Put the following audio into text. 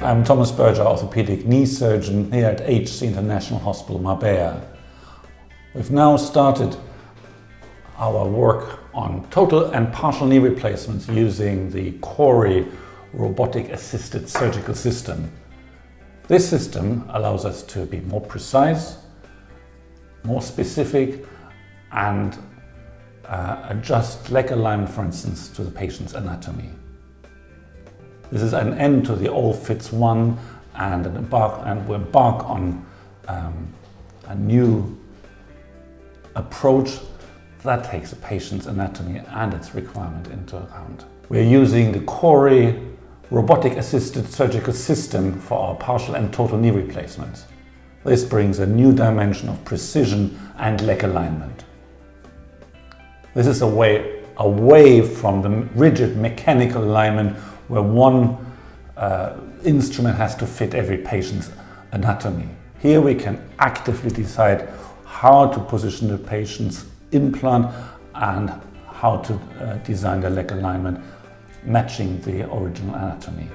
I'm Thomas Boerger, Orthopaedic Knee Surgeon here at HC International Hospital, Marbella. We've now started our work on total and partial knee replacements using the CORI robotic assisted surgical system. This system allows us to be more precise, more specific, and adjust leg alignment, for instance, to the patient's anatomy. This is an end to the all fits one, and we embark on a new approach that takes the patient's anatomy and its requirement into account. We're using the CORI robotic assisted surgical system for our partial and total knee replacements. This brings a new dimension of precision and leg alignment. This is away from the rigid mechanical alignment where one instrument has to fit every patient's anatomy. Here we can actively decide how to position the patient's implant and how to design the leg alignment matching the original anatomy.